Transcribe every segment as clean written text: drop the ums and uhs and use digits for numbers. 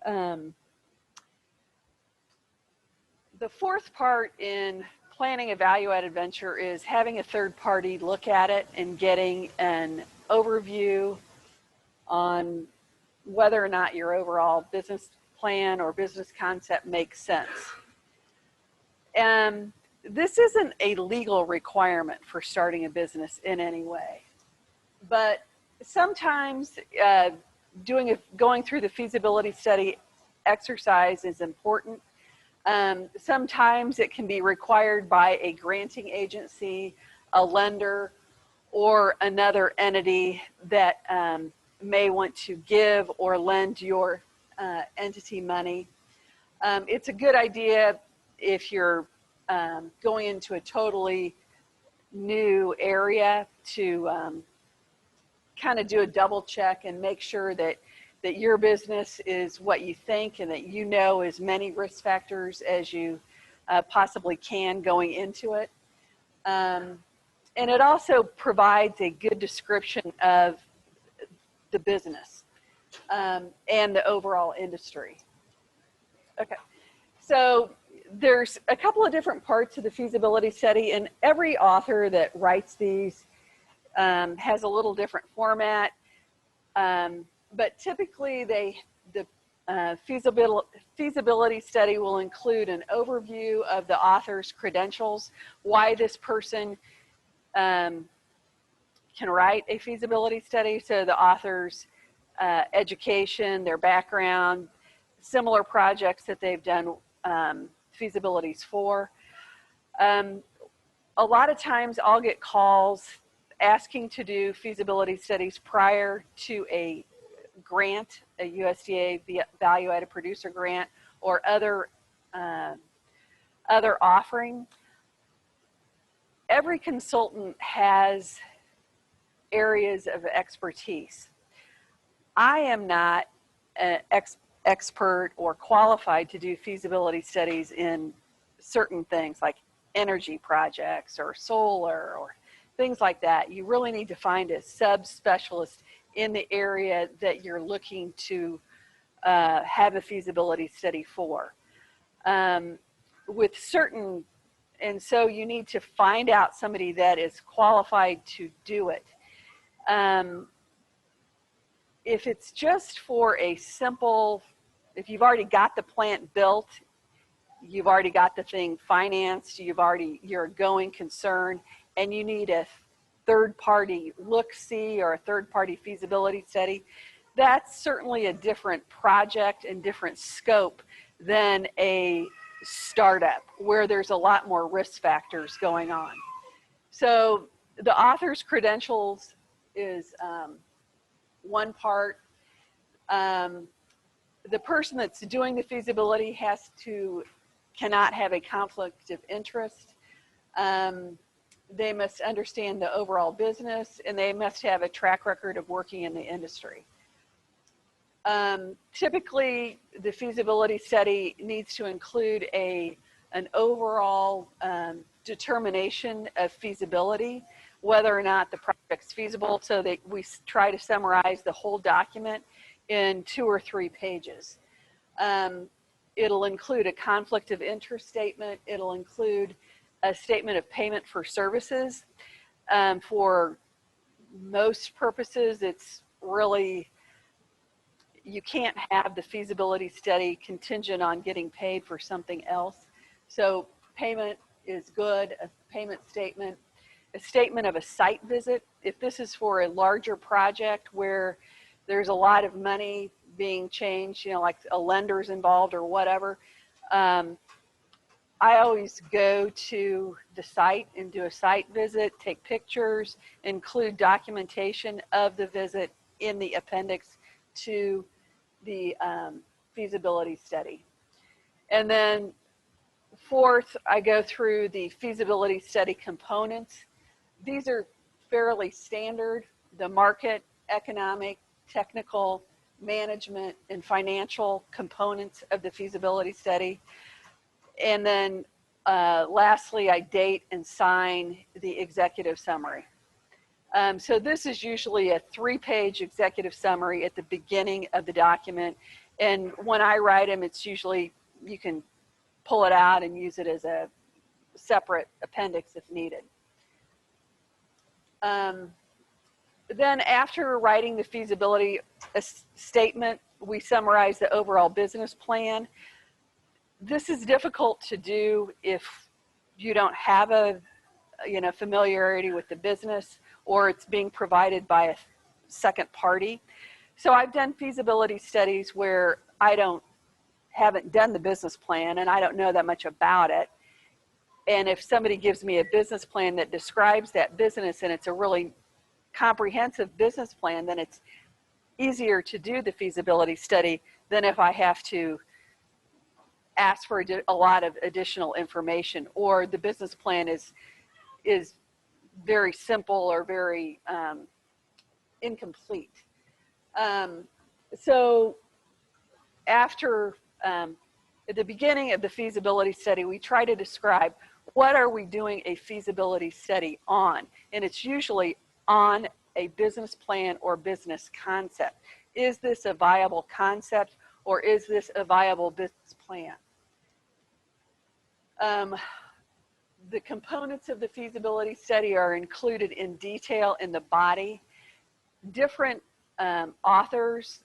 The fourth part in planning a value-added venture is having a third party look at it and getting an overview on whether or not your overall business plan or business concept makes sense. And this isn't a legal requirement for starting a business in any way, but sometimes going through the feasibility study exercise is important. Sometimes it can be required by a granting agency, a lender, or another entity that may want to give or lend your entity money. It's a good idea if you're going into a totally new area to kind of do a double check and make sure that your business is what you think and that you know as many risk factors as you possibly can going into it. And it also provides a good description of the business and the overall industry. Okay, so there's a couple of different parts of the feasibility study, and every author that writes these has a little different format. But typically the feasibility study will include an overview of the author's credentials, why this person can write a feasibility study, so the author's education, their background, similar projects that they've done feasibilities for. A lot of times I'll get calls asking to do feasibility studies prior to a grant, a USDA value-added producer grant, or other offering. Every consultant has areas of expertise. I am not an expert or qualified to do feasibility studies in certain things like energy projects or solar or things like that. You really need to find a subspecialist in the area that you're looking to have a feasibility study for. And so you need to find out somebody that is qualified to do it. If it's just for a simple, if you've already got the plant built, you've already got the thing financed, you're a going concern, and you need a third-party look-see or a third-party feasibility study, that's certainly a different project and different scope than a startup where there's a lot more risk factors going on. So the author's credentials is one part. The person that's doing the feasibility cannot have a conflict of interest. They must understand the overall business, and they must have a track record of working in the industry. Typically, the feasibility study needs to include an overall determination of feasibility, whether or not the project's feasible, so that we try to summarize the whole document in 2 or 3 pages. It'll include a conflict of interest statement. It'll include a statement of payment for services. For most purposes, it's really, you can't have the feasibility study contingent on getting paid for something else. So payment is good, a payment statement, a statement of a site visit. If this is for a larger project where there's a lot of money being changed, like a lender's involved or whatever, I always go to the site and do a site visit, take pictures, include documentation of the visit in the appendix to the feasibility study. And then fourth, I go through the feasibility study components. These are fairly standard: the market, economic, technical, management, and financial components of the feasibility study. And then lastly, I date and sign the executive summary. So this is usually a 3-page executive summary at the beginning of the document, And when I write them, it's usually, you can pull it out and use it as a separate appendix if needed. Then after writing the feasibility statement, we summarize the overall business plan. This is difficult to do if you don't have a familiarity with the business, or it's being provided by a second party. So I've done feasibility studies where I haven't done the business plan and I don't know that much about it. And if somebody gives me a business plan that describes that business and it's a really comprehensive business plan, then it's easier to do the feasibility study than if I have to ask for a lot of additional information, or the business plan is very simple or very incomplete. So after, at the beginning of the feasibility study, we try to describe what are we doing a feasibility study on, and it's usually on a business plan or business concept. Is this a viable concept, or is this a viable business plan? The components of the feasibility study are included in detail in the body. Different authors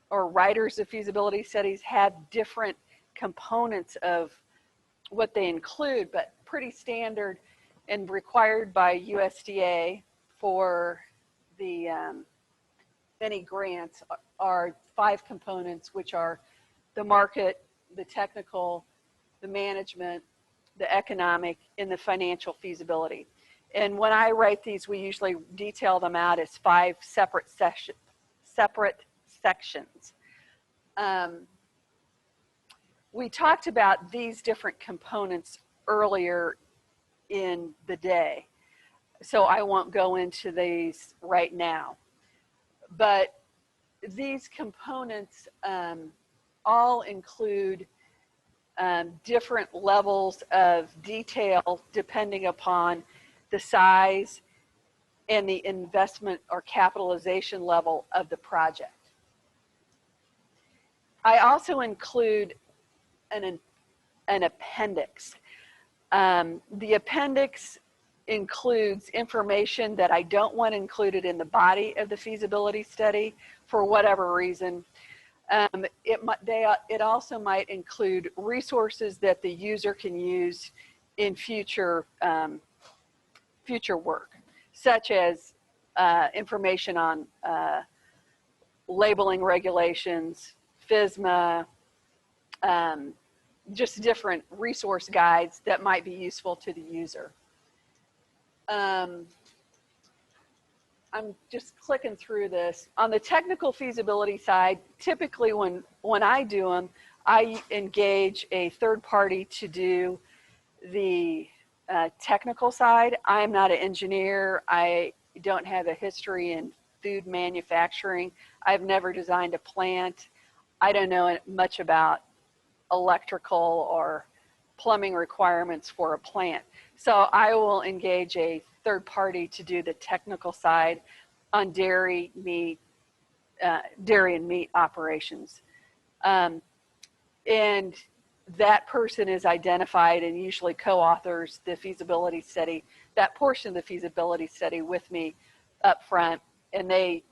or writers of feasibility studies have different components of what they include, but pretty standard and required by USDA for the many grants are 5 components, which are the market, the technical, the management, the economic, and the financial feasibility. And when I write these, we usually detail them out as 5 separate sections. We talked about these different components earlier in the day, so I won't go into these right now. But these components all include different levels of detail depending upon the size and the investment or capitalization level of the project. I also include an appendix. The appendix includes information that I don't want included in the body of the feasibility study for whatever reason. It also might include resources that the user can use in future work, such as information on labeling regulations, FSMA, just different resource guides that might be useful to the user. I'm just clicking through this. On the technical feasibility side, typically when I do them, I engage a third party to do the technical side. I'm not an engineer. I don't have a history in food manufacturing. I've never designed a plant. I don't know much about electrical or plumbing requirements for a plant. So I will engage a third party to do the technical side on dairy and meat operations. And that person is identified and usually co-authors the feasibility study, that portion of the feasibility study with me up front, and they,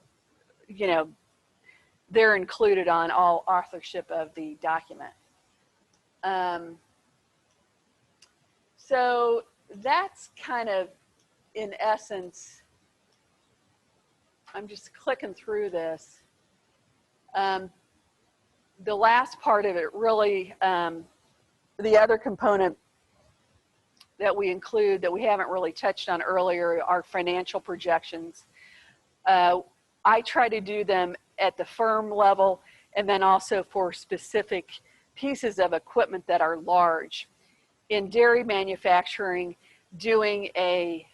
they're included on all authorship of the document. So that's kind of, in essence, I'm just clicking through this. The last part of it really, the other component that we include that we haven't really touched on earlier are financial projections. I try to do them at the firm level and then also for specific pieces of equipment that are large. In dairy manufacturing, doing a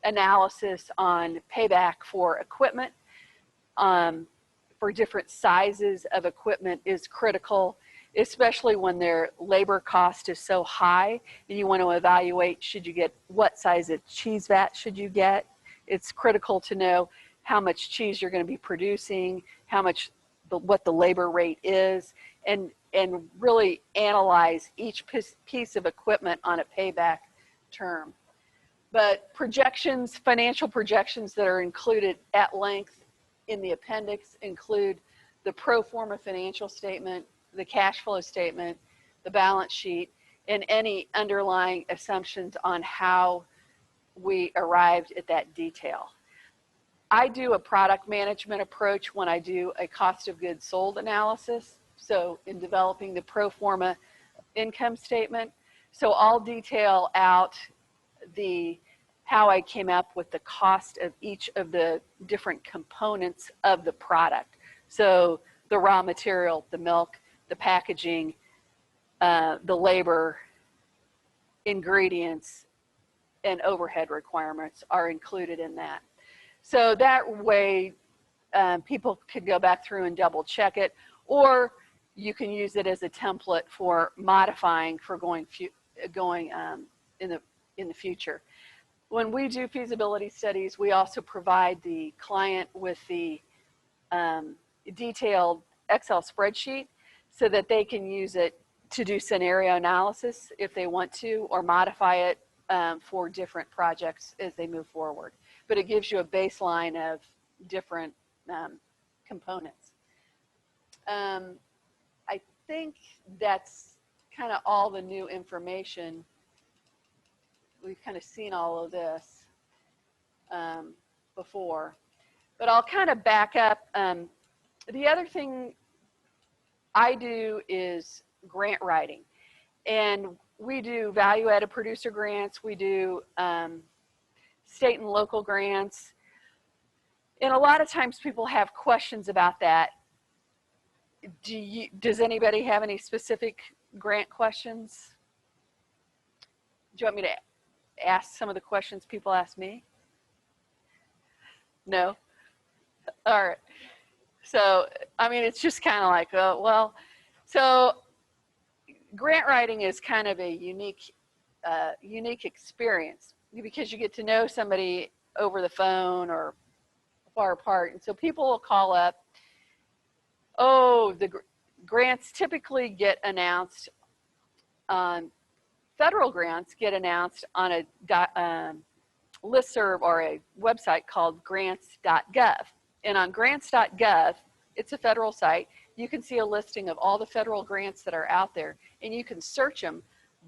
analysis on payback for equipment for different sizes of equipment is critical, especially when their labor cost is so high and you want to evaluate, should you get, what size of cheese vat should you get? It's critical to know how much cheese you're going to be producing, how much what the labor rate is, and really analyze each piece of equipment on a payback term. But projections, financial projections that are included at length in the appendix include the pro forma financial statement, the cash flow statement, the balance sheet, and any underlying assumptions on how we arrived at that detail. I do a product management approach when I do a cost of goods sold analysis. So in developing the pro forma income statement, so I'll detail out how I came up with the cost of each of the different components of the product. So the raw material, the milk, the packaging, the labor, ingredients, and overhead requirements are included in that. So that way people could go back through and double check it, or you can use it as a template for modifying for going in the future. When we do feasibility studies, we also provide the client with the detailed Excel spreadsheet so that they can use it to do scenario analysis if they want to, or modify it for different projects as they move forward. But it gives you a baseline of different components. I think that's kind of all the new information. We've kind of seen all of this before, but I'll kind of back up. The other thing I do is grant writing, and we do value-added producer grants. We do state and local grants, and a lot of times people have questions about that. Does anybody have any specific grant questions? Do you want me to ask some of the questions people ask me? No? All right. So, I mean, it's just kind of like, well, so grant writing is kind of a unique experience because you get to know somebody over the phone or far apart. And so people will call up, the grants typically get announced on, federal grants get announced on a listserv or a website called grants.gov. And on grants.gov, it's a federal site, you can see a listing of all the federal grants that are out there, and you can search them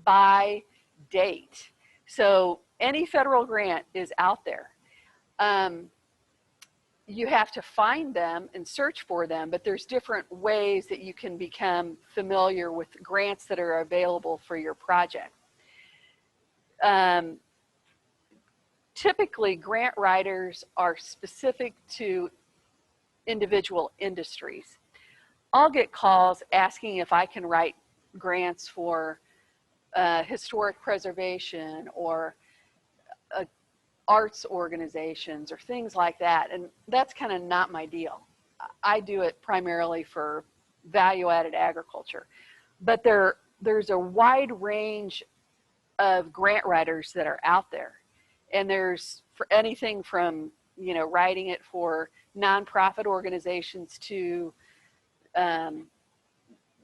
by date. So any federal grant is out there. You have to find them and search for them, but there's different ways that you can become familiar with grants that are available for your project. Typically, grant writers are specific to individual industries. I'll get calls asking if I can write grants for historic preservation or arts organizations or things like that, and that's kind of not my deal. I do it primarily for value-added agriculture, but there's a wide range of grant writers that are out there, and there's for anything from writing it for nonprofit organizations to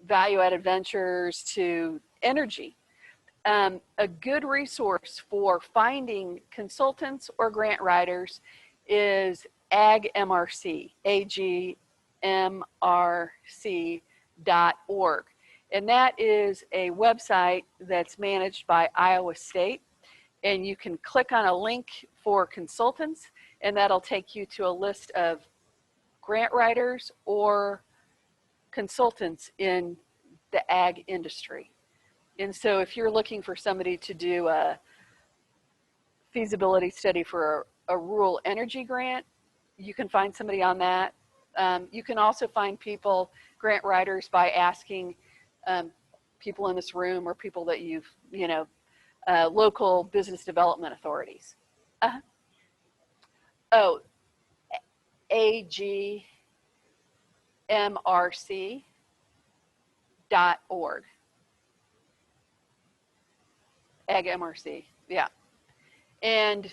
value-added ventures to energy. A good resource for finding consultants or grant writers is AgMRC, agmrc.org. And that is a website that's managed by Iowa State. And you can click on a link for consultants, and that'll take you to a list of grant writers or consultants in the ag industry. And so if you're looking for somebody to do a feasibility study for a rural energy grant, you can find somebody on that. You can also find grant writers, by asking people in this room or people that you've, local business development authorities. agmrc.org. AgMRC, yeah. And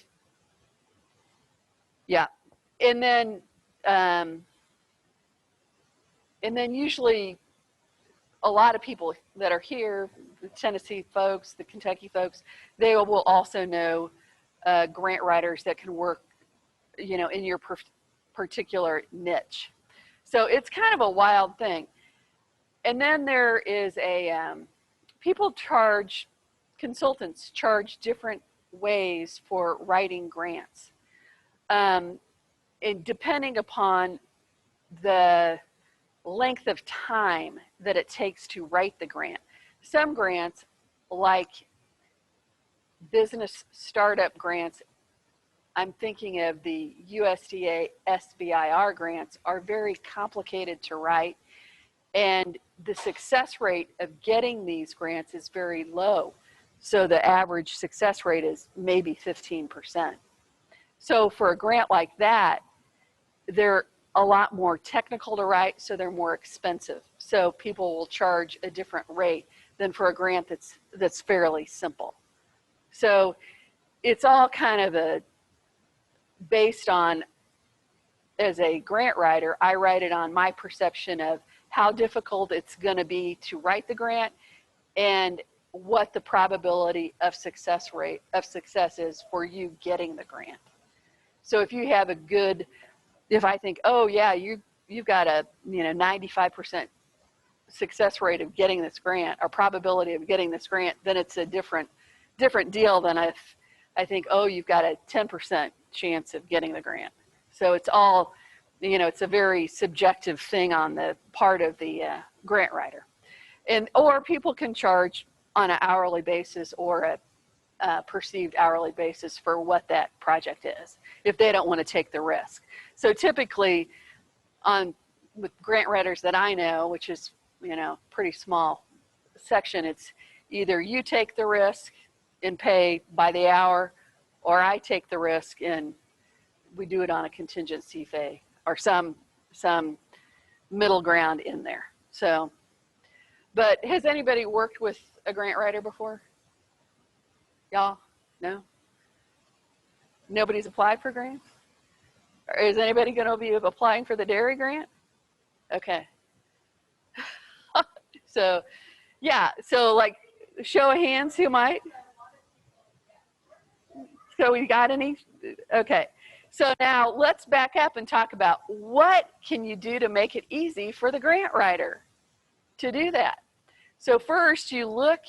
yeah, and then And then usually a lot of people that are here, the Tennessee folks, the Kentucky folks, they will also know grant writers that can work, you know, in your particular niche. So it's kind of a wild thing. And then there is people charge, consultants charge different ways for writing grants. And depending upon the length of time that it takes to write the grant. Some grants, like business startup grants, I'm thinking of the USDA SBIR grants, are very complicated to write, and the success rate of getting these grants is very low. So the average success rate is maybe 15%. So for a grant like that, they're a lot more technical to write, so they're more expensive. So people will charge a different rate than for a grant that's fairly simple. So it's all kind of based on, as a grant writer, I write it on my perception of how difficult it's going to be to write the grant and what the probability of success is for you getting the grant. So if you have a good, if I think, oh yeah, you've got a 95% success rate of getting this grant, or probability of getting this grant, then it's a different deal than if I think, oh, you've got a 10% chance of getting the grant. So it's all, it's a very subjective thing on the part of the grant writer. Or people can charge on an hourly basis or a perceived hourly basis for what that project is, if they don't want to take the risk. So typically with grant writers that I know, which is, pretty small section, it's either you take the risk and pay by the hour, or I take the risk and we do it on a contingency fee or some middle ground in there. So, but has anybody worked with a grant writer before? Y'all? No? Nobody's applied for grants? Or is anybody going to be applying for the dairy grant? Okay. So, yeah, so like, show of hands, who might? So we got any? Okay. So now let's back up and talk about what can you do to make it easy for the grant writer to do that. So first you look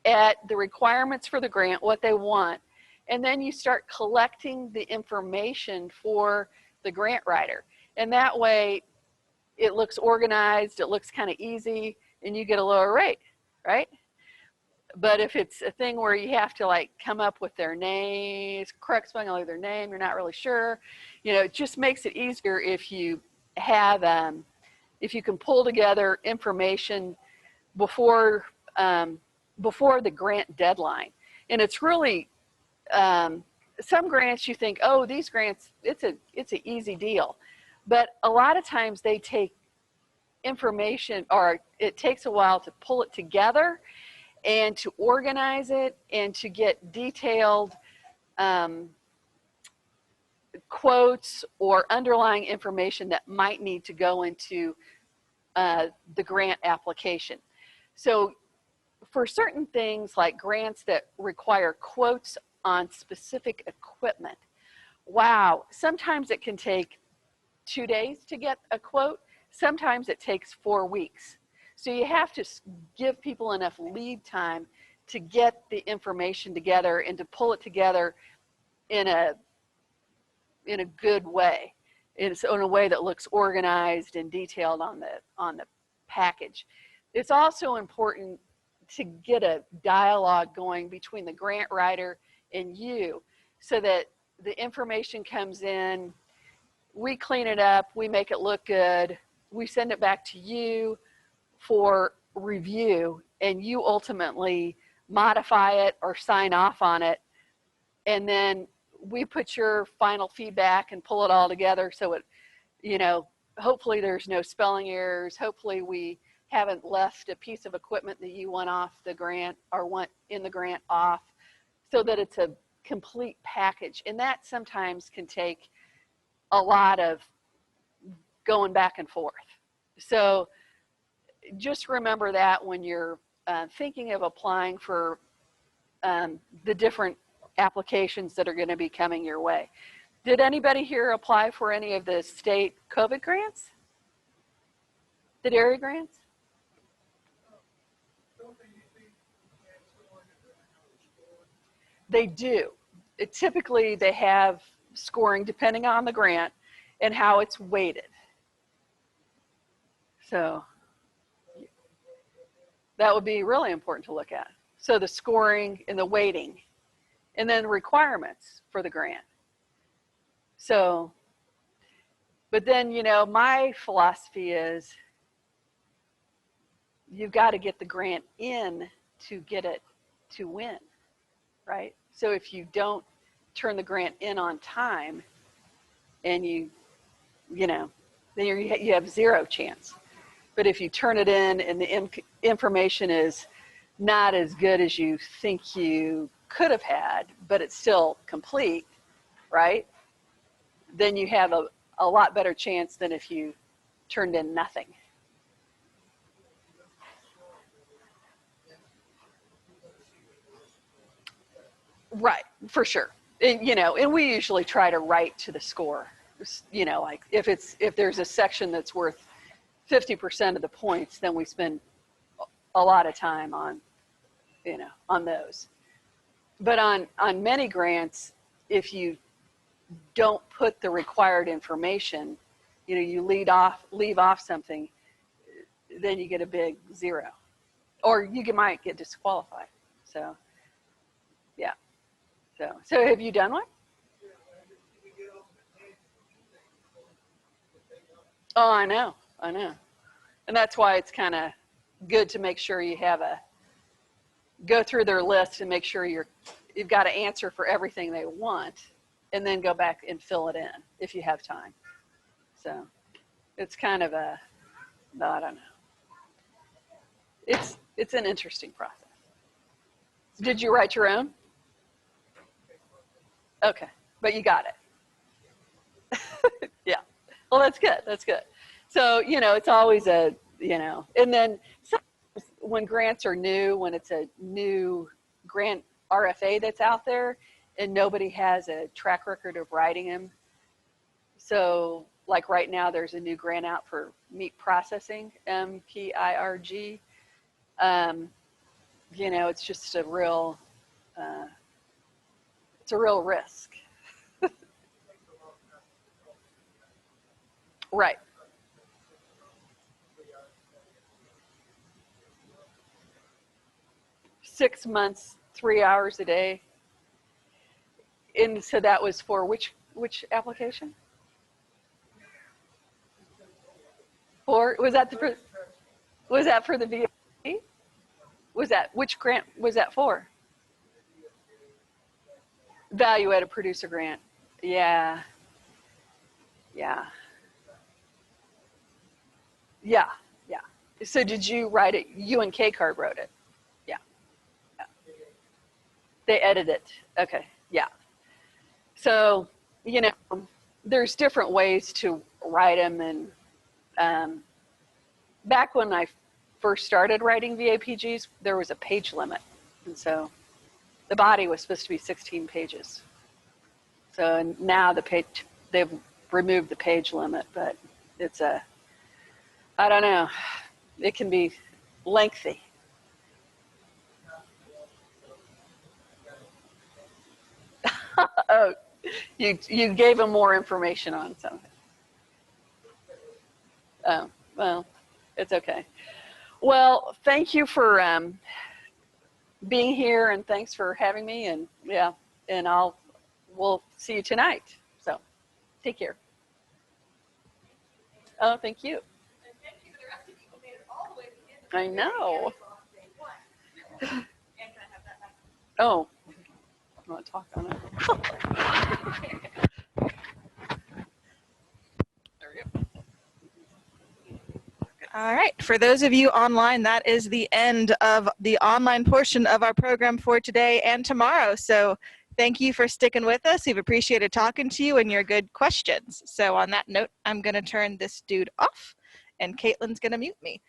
at the requirements for the grant, what they want, and then you start collecting the information for the grant writer. And that way it looks organized, it looks kind of easy, and you get a lower rate, right? But if it's a thing where you have to like come up with their names, correct spelling of their name, you're not really sure, it just makes it easier if you have, if you can pull together information before the grant deadline. And it's really, some grants you think, oh, these grants, it's an easy deal. But a lot of times they take information, or it takes a while to pull it together and to organize it and to get detailed quotes or underlying information that might need to go into the grant application. So for certain things like grants that require quotes on specific equipment, wow, sometimes it can take 2 days to get a quote. Sometimes it takes 4 weeks. So you have to give people enough lead time to get the information together and to pull it together in a good way, in a way that looks organized and detailed on the package. It's also important to get a dialogue going between the grant writer and you, so that the information comes in, we clean it up, we make it look good, we send it back to you for review, and you ultimately modify it or sign off on it, and then we put your final feedback and pull it all together so it, hopefully there's no spelling errors, hopefully we haven't left a piece of equipment that you want off the grant or want in the grant off, so that it's a complete package. And that sometimes can take a lot of going back and forth. So just remember that when you're thinking of applying for the different applications that are going to be coming your way. Did anybody here apply for any of the state COVID grants? The dairy grants? They do. Typically, they have scoring depending on the grant and how it's weighted. So that would be really important to look at. So the scoring and the weighting, and then requirements for the grant. So, but then, you know, my philosophy is you've got to get the grant in to get it to win, right? So if you don't turn the grant in on time and you know, then you have zero chance. But if you turn it in and the information is not as good as you think you could have had, but it's still complete, right? Then you have a lot better chance than if you turned in nothing. Right, for sure. And, you know, and we usually try to write to the score. You know, like if there's a section that's worth 50% of the points, then we spend a lot of time on, you know, on those. But on many grants, if you don't put the required information, you know, you leave off something, then you get a big zero, or you might get disqualified. So, yeah. So have you done one? Oh, I know. And that's why it's kind of good to make sure you have go through their list and make sure you've got an answer for everything they want, and then go back and fill it in if you have time. So it's kind of I don't know. It's an interesting process. Did you write your own? Okay, but you got it. Yeah. Well, that's good. That's good. So, you know, it's always you know, and then when grants are new, when it's a new grant RFA that's out there and nobody has a track record of writing them. So like right now, there's a new grant out for meat processing, MPIRG. You know, it's just a real, it's a real risk. Right. Six months, 3 hours a day. And so that was for which application? Was that for the VA? Which grant was that for? Value-added producer grant. Yeah. So did you write it? You and K Card wrote it. Yeah. They edited it. Okay. Yeah. So, you know, there's different ways to write them. And back when I first started writing VAPGs, there was a page limit. And so the body was supposed to be 16 pages. So now they've removed the page limit, but it's I don't know, it can be lengthy. Oh, you gave them more information on something. Oh, well, it's okay. Well, thank you for being here, and thanks for having me. And yeah, and we'll see you tonight. So take care. Oh, thank you. And thank you to the rest of you who made it all the way to the end. I know. And can I have that back? Oh, I want to talk on it. There we go. All right, for those of you online, that is the end of the online portion of our program for today and tomorrow. So thank you for sticking with us. We've appreciated talking to you and your good questions. So on that note, I'm going to turn this dude off and Caitlin's going to mute me.